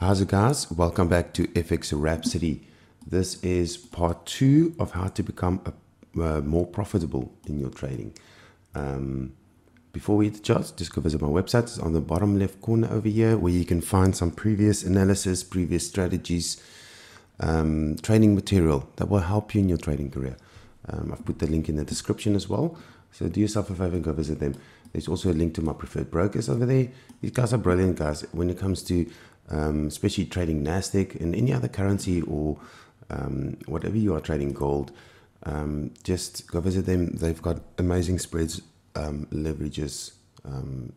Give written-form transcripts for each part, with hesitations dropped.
How's it, guys? Welcome back to FX Rhapsody. This is part 2 of how to become more profitable in your trading. Before we hit the charts, just go visit my website. It's on the bottom left corner over here, where you can find some previous analysis, previous strategies, training material that will help you in your trading career. I've put the link in the description as well, so do yourself a favor and go visit them. There's also a link to my preferred brokers over there. These guys are brilliant, guys, when it comes to especially trading NASDAQ and any other currency, or whatever you are trading, gold. Just go visit them. They've got amazing spreads, leverages,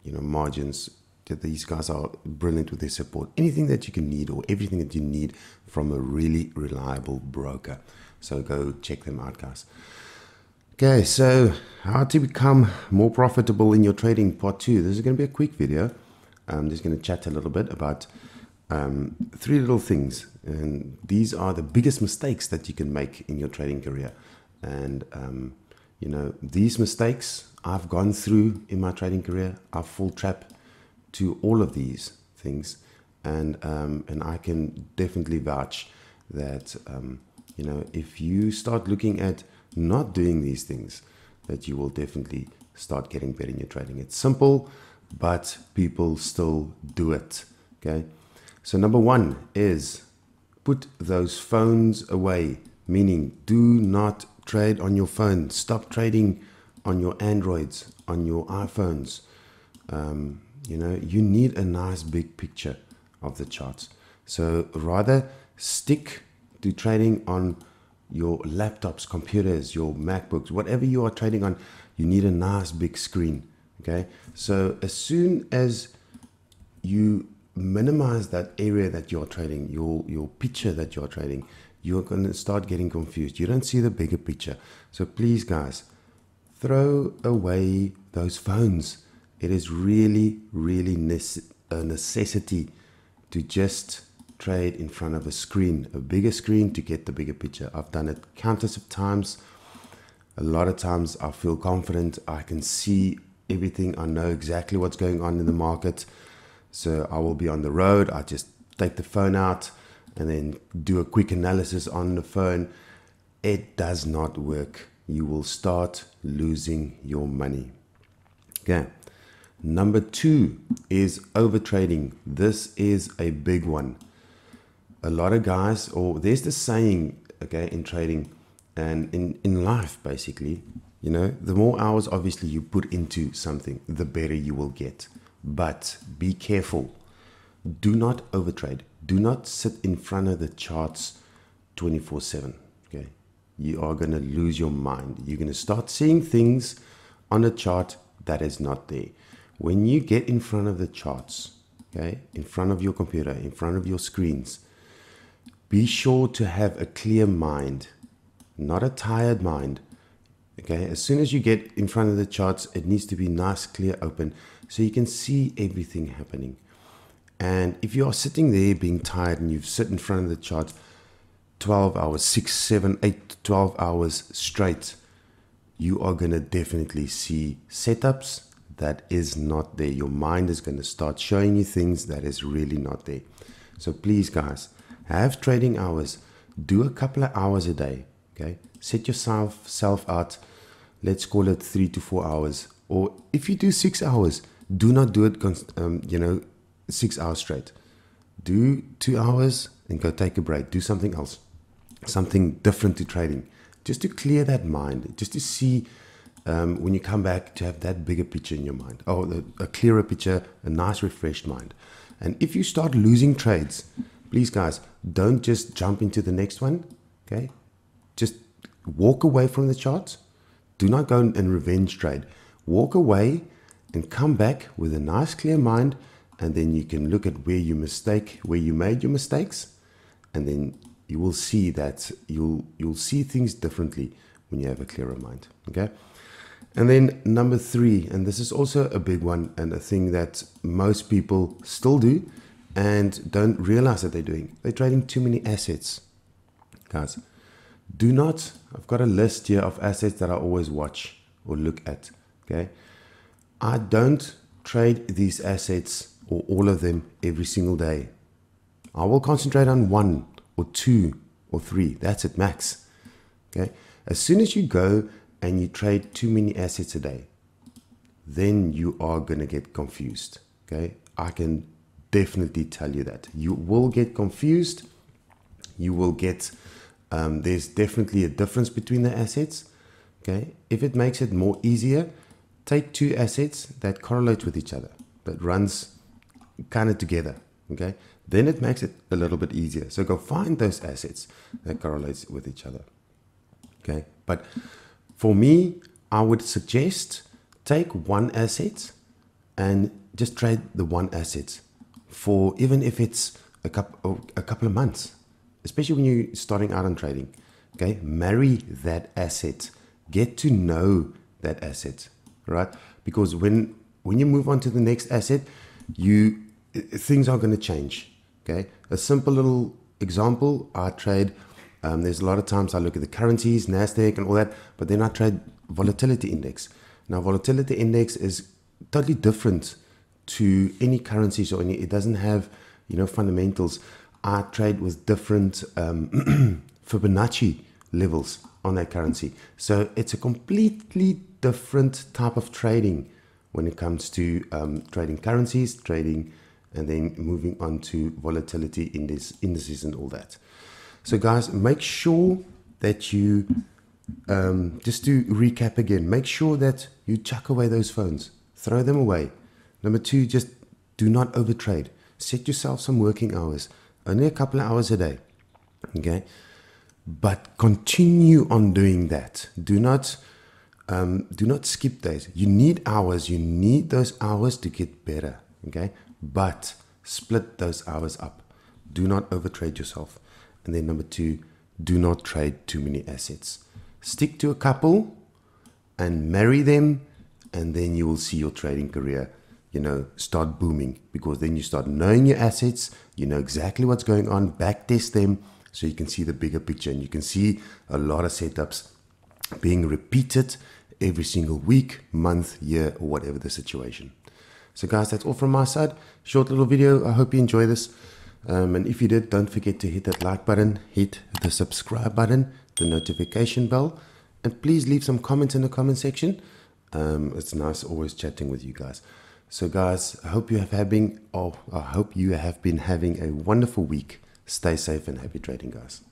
margins. These guys are brilliant with their support. Anything that you can need, or everything that you need from a really reliable broker. So go check them out, guys. Okay, so how to become more profitable in your trading, part 2. This is going to be a quick video. I'm just going to chat a little bit about 3 little things, and these are the biggest mistakes that you can make in your trading career. And these mistakes I've gone through in my trading career. I've fall trap to all of these things, and I can definitely vouch that if you start looking at not doing these things, that you will definitely start getting better in your trading. It's simple, but people still do it. Okay, so number 1 is put those phones away, meaning do not trade on your phone. Stop trading on your Androids, on your iPhones. You need a nice big picture of the charts. So rather stick to trading on your laptops, computers, your MacBooks, whatever you are trading on. You need a nice big screen. Okay, so as soon as you minimize that area that you're trading, your picture that you're trading, you're going to start getting confused. You don't see the bigger picture. So please, guys, throw away those phones. It is really, really a necessity to just trade in front of a screen, a bigger screen, to get the bigger picture. I've done it countless of times. A lot of times I feel confident. I can see everything. I know exactly what's going on in the market. So I will be on the road. I just take the phone out and then do a quick analysis on the phone. It does not work. You will start losing your money. Okay. Number 2 is overtrading. This is a big one. A lot of guys, or there's the saying, okay, in trading and in life, basically, the more hours obviously you put into something, the better you will get. But be careful. Do not overtrade. Do not sit in front of the charts 24/7. Okay, you are going to lose your mind. You're going to start seeing things on a chart that is not there. When you get in front of the charts, okay, in front of your computer, in front of your screens, be sure to have a clear mind, not a tired mind. Okay, as soon as you get in front of the charts, it needs to be nice, clear, open, so you can see everything happening. And if you are sitting there being tired and you've sit in front of the chart 12 hours, 6, 7, 8, 12 hours straight, you are going to definitely see setups that is not there. Your mind is going to start showing you things that is really not there. So please, guys, have trading hours. Do a couple of hours a day. Okay, set yourself out. Let's call it 3 to 4 hours. Or if you do 6 hours, do not do it 6 hours straight. Do 2 hours and go take a break. Do something else, something different to trading, just to clear that mind, just to see when you come back, to have that bigger picture in your mind, or a clearer picture, a nice refreshed mind. And if you start losing trades, please, guys, don't just jump into the next one. Okay, just walk away from the charts. Do not go and revenge trade. Walk away and come back with a nice clear mind, and then you can look at where you made your mistakes, and then you will see that you'll see things differently when you have a clearer mind. Okay. And then number 3, and this is also a big one, and a thing that most people still do and don't realize that they're doing. They're trading too many assets. Guys, do not, I've got a list here of assets that I always watch or look at. Okay, I don't trade these assets, or all of them, every single day. I will concentrate on 1 or 2 or 3. That's it, max. Okay. As soon as you go and you trade too many assets a day, then you are going to get confused. Okay. I can definitely tell you that. You will get confused. You will get, there's definitely a difference between the assets. Okay. If it makes it more easier, take 2 assets that correlate with each other, that runs kind of together. Okay. Then it makes it a little bit easier. So go find those assets that correlates with each other. Okay. But for me, I would suggest take 1 asset and just trade the 1 asset for, even if it's a couple of months, especially when you're starting out on trading. Okay. Marry that asset. Get to know that asset, right? Because when you move on to the next asset, things are going to change. Okay. A simple little example, I trade, there's a lot of times I look at the currencies, NASDAQ and all that, but then I trade volatility index. Now, volatility index is totally different to any currencies or it doesn't have, fundamentals. I trade with different Fibonacci levels on that currency. So it's a completely different type of trading when it comes to trading currencies, trading, and then moving on to volatility indices and all that. So guys, make sure that you, just to recap again, make sure that you chuck away those phones, throw them away. Number 2, just do not overtrade. Set yourself some working hours, only a couple of hours a day. Okay. But continue on doing that. Do not skip days. You need hours. You need those hours to get better. Okay. But split those hours up. Do not overtrade yourself. And then number 2, do not trade too many assets. Stick to a couple and marry them, and then you will see your trading career, start booming, because then you start knowing your assets, you know exactly what's going on, backtest them, so you can see the bigger picture, and you can see a lot of setups being repeated every single week, month, year, or whatever the situation. So guys, that's all from my side. Short little video. I hope you enjoy this. And if you did, don't forget to hit that like button, hit the subscribe button, the notification bell, and please leave some comments in the comment section. It's nice always chatting with you guys. So guys, I hope you have been having a wonderful week. Stay safe and happy trading, guys.